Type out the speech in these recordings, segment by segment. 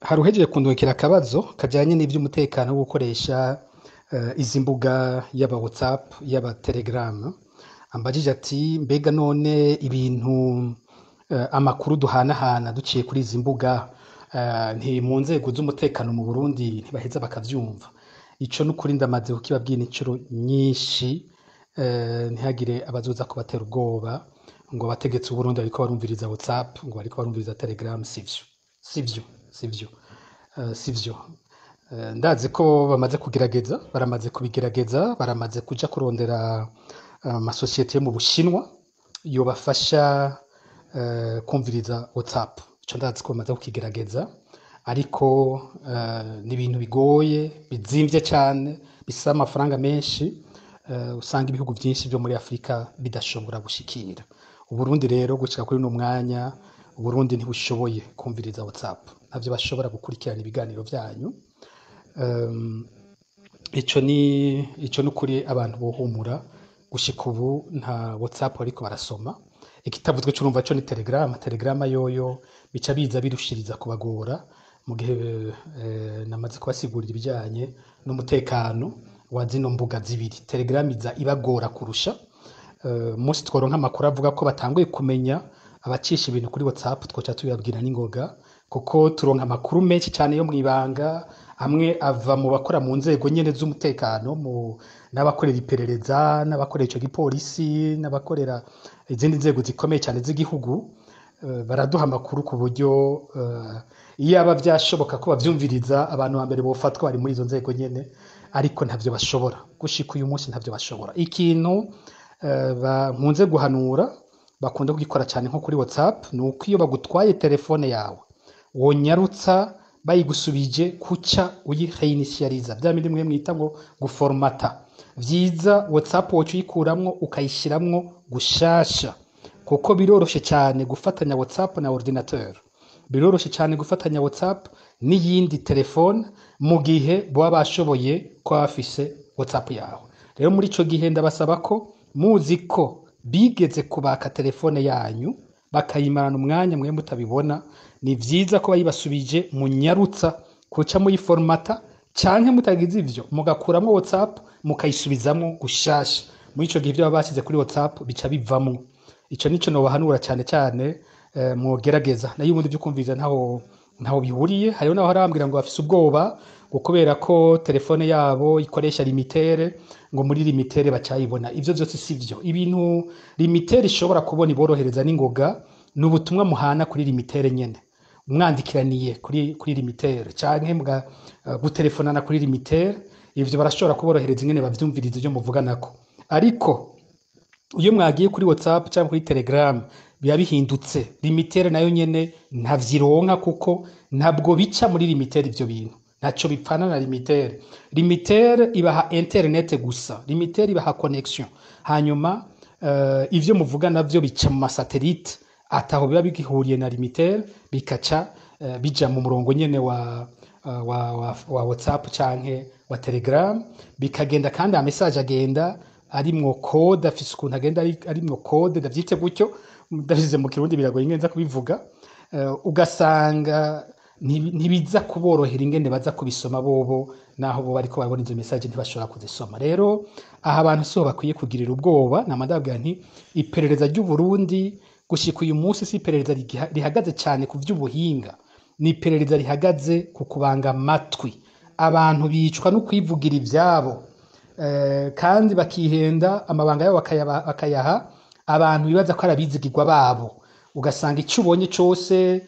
Hari uhejeje kundungikira akabazo kajyanye n'iby'umutekano wo gukoresha izi mbuga y'aba WhatsApp y'aba Telegram ambajije ati mbega none ibintu amakuru duhanahana duciye kuri izi mbuga nti mu nzego z'umutekano mu Burundi ntibaheza bakavyumva ico n'ukuri ndamaze kukibabwira incuro nyinshi ntihagire abazoza kubatera ubwoba ngo abategetsi b'u Burundi bariko barumviriza WhatsApp ngo bariko barumviriza Telegram sivyo ndazi ko bamaze kugerageza baramaze kuja kurondera amasosiyete yo mu Bushinwa yobafasha kumviriza WhatsApp ico ndazi ko bamaze kukigerageza ariko ni ibintu bigoye bizimvye cane bisaba amafaranga menshi usanga ibihugu vyinshi vyo muri Afrika bidashobora gushikira Uburundi rero gushika kuri no mwanya Uburundi ntibushoboye kumviriza WhatsApp ntavyo bashobora gukurikirana ibiganiro vyanyu ico n'ukuri abantu bohumura gushika ubu nta WhatsApp ariko barasoma ikitavuzwe c'urumva co ni Telegram yoyo bica biza birushiriza kubagora mu gihe namaze kubasigurira ibijanye n'umutekano wa zino mbuga zibiri Telegram iza ibagora kurusha musi tworonka amakuru avuga ko batanguye kumenya abacisha ibintu kuri WhatsApp twoca tubibabwira n'ingoga kuko turonka amakuru menshi cyane yo mwibanga amwe ava mu bakora mu nzego nyene z'umutekano n'abakorera iperereza n'abakorera ico gipolisi n'abakorera izindi nzego zikomeye cyane z'igihugu baraduha amakuru ku buryo iyo aba vyashoboka ko bavyumviriza abantu ba mbere bofatwa bari muri izo nzego nyene ariko ntavyo bashobora gushika uyu munsi ntavyo bashobora ikintu nkunze guhanura bakunda kugikora cyane nko kuri WhatsApp nuko iyo bagutwaye telefone yawe wonyarutsa bayigusubije kuca uyireinitializa bya bindi mwe mwita ngo guformata vyiza WhatsApp wocu yikuramwo ukayishiramwo gushasha kuko biroroshe cyane gufatanya WhatsApp na ordinateur biroroshe cyane gufatanya WhatsApp n'iyindi telefone mu gihe baba bashoboye ko bafise WhatsApp yawe rero muri ico gihe ndabasaba ko muzi ko bigeze kubaka telefone yanyu bakayimarana umwanya mwe mutabibona ni vyiza ko bayibasubije munyarutsa kuca muyiformata canke mutagize ivyo mugakuramwo WhatsApp mukayisubizamwo gushasha muri ico gihe byo babashize kuri WhatsApp bica bivamwo ico nico no bahanura cyane cyane mugerageza nayo ubundi byo kumviza ntaho bihuriye hariho naho harambwira ngo bafise ubwoba kubera ko telefone yabo ikoresha limitere ngo muri limitere bacayibona ivyo byose sivyo ibintu limitere ishobora kubona iborohereza n'ingoga n'ubutumwa muhana kuri limitere nyene umwandikiraniye kuri limitere canke mga gutelefonana kuri limitere ivyo barashobora kuborohereza ingene bavyumviriza ibyo muvuganako ariko iyo mwagiye kuri WhatsApp cyangwa kuri Telegram biba bihindutse limitere nayo nyene ntavyironka kuko ntabwo bica muri limitere ivyo bintu naco bipfana na limitere ibaha internet gusa limitere ibaha connection hanyuma ivyo muvuga navyo bica mu masatelite ataho biba bigihuriye na limitere bikaca bija mu murongo nyene wa WhatsApp canke wa Telegram bikagenda kandi a message agenda arimwo code afise ukuntu agenda arimwo code ndavyite gutyo ndavize mu kirundi biragoye ngenza kubivuga ugasanga ntibiza kuborohera ingene baza kubisoma bobo naho bo bariko babona izo message ntibashobora kuzisoma rero aha abantu so bakwiye kugirira ubwoba namandabwira nti iperereza ry'u Burundi gushika uyu munsi si iperereza rihagaze cyane ku vy'ubuhinga ni iperereza rihagaze ku kubanga amatwi abantu bicwa no kwivugira ivyabo kandi bakihenda amabanga yabo bakayaha abantu bibaza ko arabizigirwa babo ugasanga icyo ubonye cyose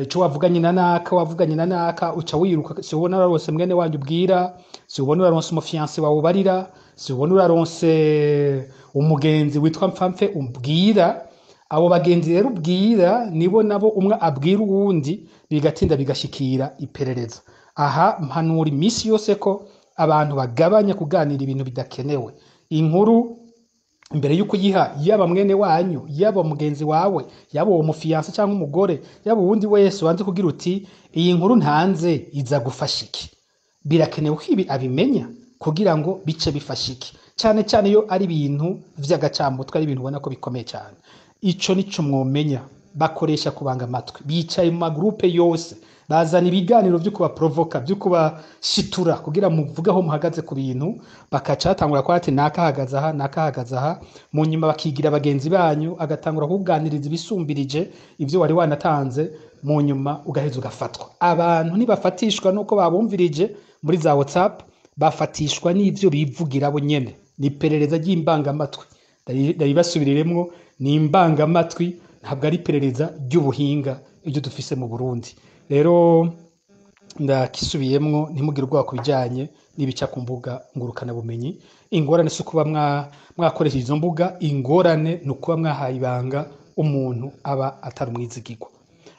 cyo wavuganye na naka uca wiruka si ubona uraronse mwene wanyu ubwira si ubona uraronse umufiance wawe ubarira si ubona uraronse umugenzi witwa mpfamfe ubwira abo bagenzi rero ubwira nibo nabo umwe abwira uwundi bigatinda bigashikira iperereza aha mpanura imisi yose ko abantu bagabanya kuganira ibintu bidakenewe inkuru imbere yuko yiha yaba mwene wanyu yaba mugenzi wawe yaba uwo mufiance cyangwa umugore yaba uwundi wese wanze kugira uti iyi nkuru ntanze iza gufasha iki birakenewe ko ibi abimenya kugira ngo bice bifasha iki cyane cyane iyo ari ibintu vy'agacambutwe ari ibintu ubona ko bikomeye cyane ico nico mwomenya bakoresha kubanga amatwi bicaye mu magroupe yose bazana ibiganiro vyo kubaprovoka vyo kubashitura kugira muvuge aho muhagaze ku bintu, bakaca batangura kuvuga ati nakahagaze aha nakahagaze aha, mu nyuma bakigira bagenzi banyu, agatangura kukuganiriza ibisumbirije ivyo wari wanatanze, mu nyuma ugaheza ugafatwa. Abantu ntibafatishwa nuko babumvirije muri za WhatsApp, bafatishwa n'ivyo bivugira bo nyene. Ni iperereza ry'imbangamatwi, ndabibasubiriremwo, ni imbangamatwi, ntabwo ari iperereza ry'ubuhinga ibyo dufise mu Burundi. Rero ndakisubiyemwo, ntimugire ubwoba ku bijanye n'ibica ku mbuga ngurukana bumenyi. Ingorane si ukuba mwakoresheje izo mbuga, ingorane ni ukuba mwahaye ibanga umuntu aba atari umwizigirwa.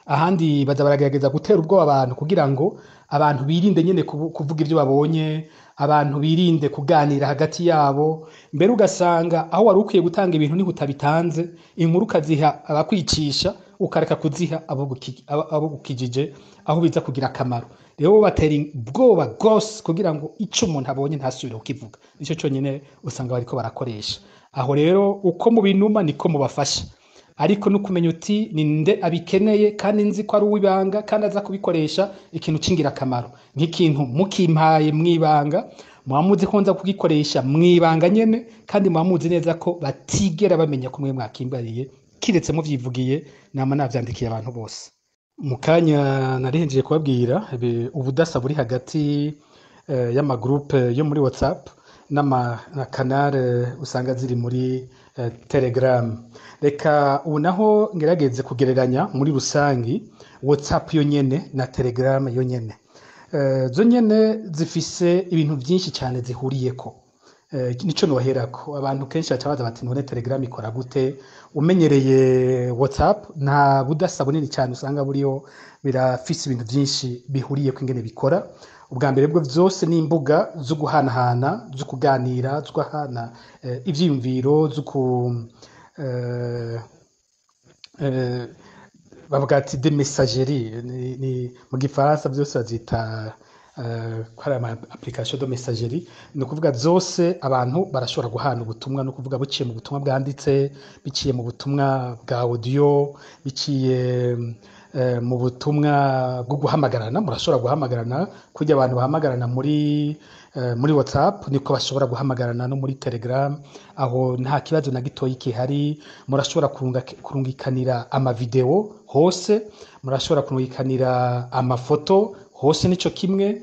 Ahandi baza baragerageza gutera ubwoba abantu kugira ngo abantu birinde nyene kuvuga ivyo babonye, abantu birinde kuganira hagati yabo, mbere ugasanga aho wari ukwiye gutanga ibintu niho utabitanze, inkuru ukaziha abakwicisha ukareka kuziha abo gukijije, aho biza kugira akamaro. Rero batera ubwoba gose kugira ngo ico umuntu abonye ntasubire kukivuga. Nico conyene usanga bariko barakoresha. Aho rero uko mubinuma niko mubafasha, ariko nukumenya uti ninde abikeneye kandi nzi ko ari uwibanga kandi aza kubikoresha ikintu cingira akamaro. Nk'ikintu mukimpaye mwibanga, muzi ko nza kugikoresha mwibanga nyene, kandi muzi neza ko batigera bamenya ko mwe mwakimbariye, kiretse muvyivugiye nama navyandikiye abantu bose. Mu kanya narihenjeje kubabwira ubudasa buri hagati y'amagroupe yo muri WhatsApp na canal usanga ziri muri Telegram. Reka ubu naho ngerageze kugereranya muri rusangi WhatsApp yo nyene na Telegram yo nyene. Zo nyene zifise ibintu byinshi cyane zihuriyeko. Nico noherako abantu kenshi bacabaza bati none Telegram ikora gute? Umenyereye WhatsApp nta budasa bunini cyane usanga buriyo, birafise ibintu byinshi bihuriyeko ingene bikora. Ubwa mbere bwo vyose ni imbuga zo guhanahana, zo kuganira, zo guhana ivyiyumviro, zo bavuga ati de messagerie, ni mu gifaransa byose bazita kwa ama application de messagerie. No kuvuga zose abantu barashobora guhana ubutumwa, no kuvuga buciye mu butumwa bwanditse, biciye mu butumwa bwa audio, biciye mu butumwa bwo guhamagarana. Murashobora guhamagarana kujya abantu bahamagarana muri WhatsApp, niko bashobora guhamagarana no muri Telegram. Aho nta kibazo na gitoyi kihari. Murashobora kurungikanira ama video hose, murashobora kurungikanira amafoto hose, nico kimwe.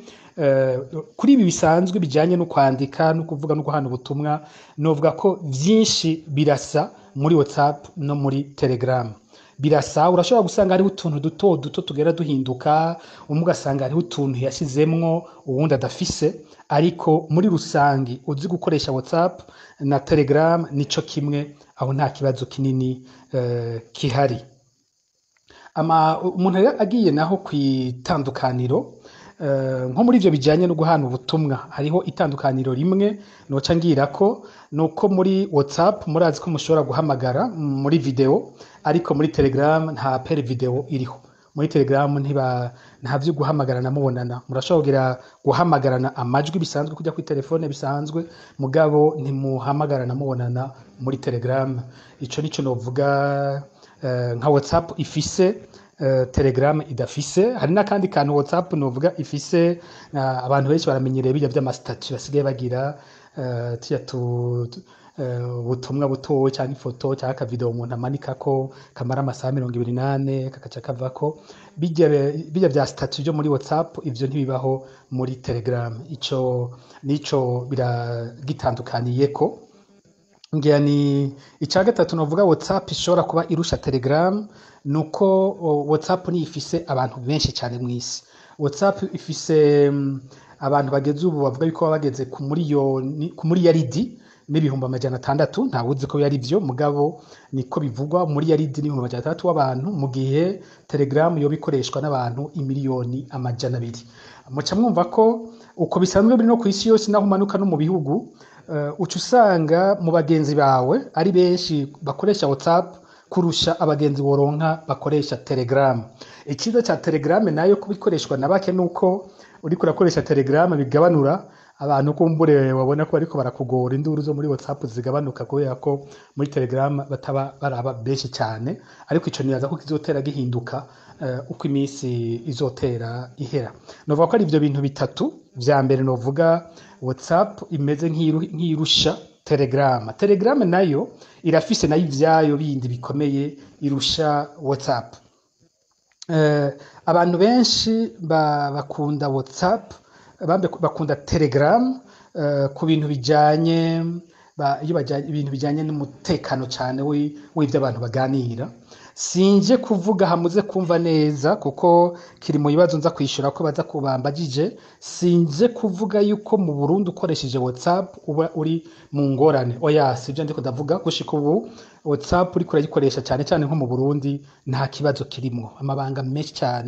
Kuri ibi bisanzwe bijanye no kwandika no kuvuga no guhana ubutumwa, novuga ko vyinshi birasa muri WhatsApp no muri Telegram. Birasa, urashobora gusanga hariho utuntu duto tugera duhinduka, umwe ugasanga hariho utuntu yashizemwo uwundi adafise, ariko muri rusangi uzi gukoresha WhatsApp na Telegram nico kimwe, aho nta kibazo kinini kihari. Umuntu agiye naho kwitandukaniro, nko muri ivyo bijanye no guhana ubutumwa, hariho itandukaniro rimwe noca ngirako, nuko muri WhatsApp murazi ko mushobora guhamagara muri video, ariko muri Telegram nta pere video iriho. Muri Telegram nta vyo guhamagarana mubonana, murashobora guhamagarana amajwi bisanzwe kujya kuri telefone bisanzwe, mugabo ntimuhamagarana mubonana muri Telegram. Ico nico novuga nka WhatsApp ifise, Telegram idafise. Hari n'akandi kantu WhatsApp novuga ifise, abantu benshi baramenyereye bijya by'amastatut basigaye bagira, ubutumwa butoya cyangwa ifoto cyangwa akavideo umuntu amanikako kamara amasaha 28 kakaca kavako. Bijya bya statut byo muri WhatsApp ivyo ntibibaho muri Telegram. Ico nico biragitandukaniyeko. Ngira ni icya gatatu novuga WhatsApp ishobora kuba irusha Telegram, nuko WhatsApp ni ifise abantu benshi cyane mwisi. WhatsApp ifise abantu bageze ubu bavuga yuko bageze ku miliyaridi n'ibihumbi 600. Ntawuzi ko yari byo, mugabo niko bivugwa, miliyaridi n'ibihumbi 600 w'abantu, mu gihe Telegram yo bikoreshwa n'abantu 200,000,000. Muca mwumva ko uko bisanzwe biri no ku isi yose, naho umanuka no mu bihugu, uca usanga mu bagenzi bawe ari benshi bakoresha WhatsApp kurusha abagenzi boronka bakoresha Telegram. Ikiza cha Telegram nayo kubikoreshwa na bake, nuko uriko urakoresha Telegram bigabanura abantu kumbure wabona ko bariko barakugora induru zo muri WhatsApp zigabanuka kubera ko muri Telegram bataba baraba benshi cyane, ariko ico nibaza ko kizotera gihinduka uko iminsi izotera ihera. Novuga ko ari ivyo bintu bitatu vya mbere, novuga WhatsApp imeze nk'irusha Telegram. Telegram nayo irafise nayo ivyayo bindi bikomeye irusha WhatsApp. Abantu benshi bakunda WhatsApp, bakunda Telegram ku bintu bijanye ibintu bijanye n'umutekano cyane w'ivyo abantu baganira. Sinje kuvuga hamuze kumva neza kuko kiri mu bibazo nza kwishura ko baza kubambagije. Sinje kuvuga yuko mu Burundi ukoresheje WhatsApp uba uri mu ngorane, oya sivyo ndiko ndavuga. Gushika ubu WhatsApp uriko urayikoresha cyane cyane nko mu Burundi nta kibazo kirimo, amabanga menshi cyane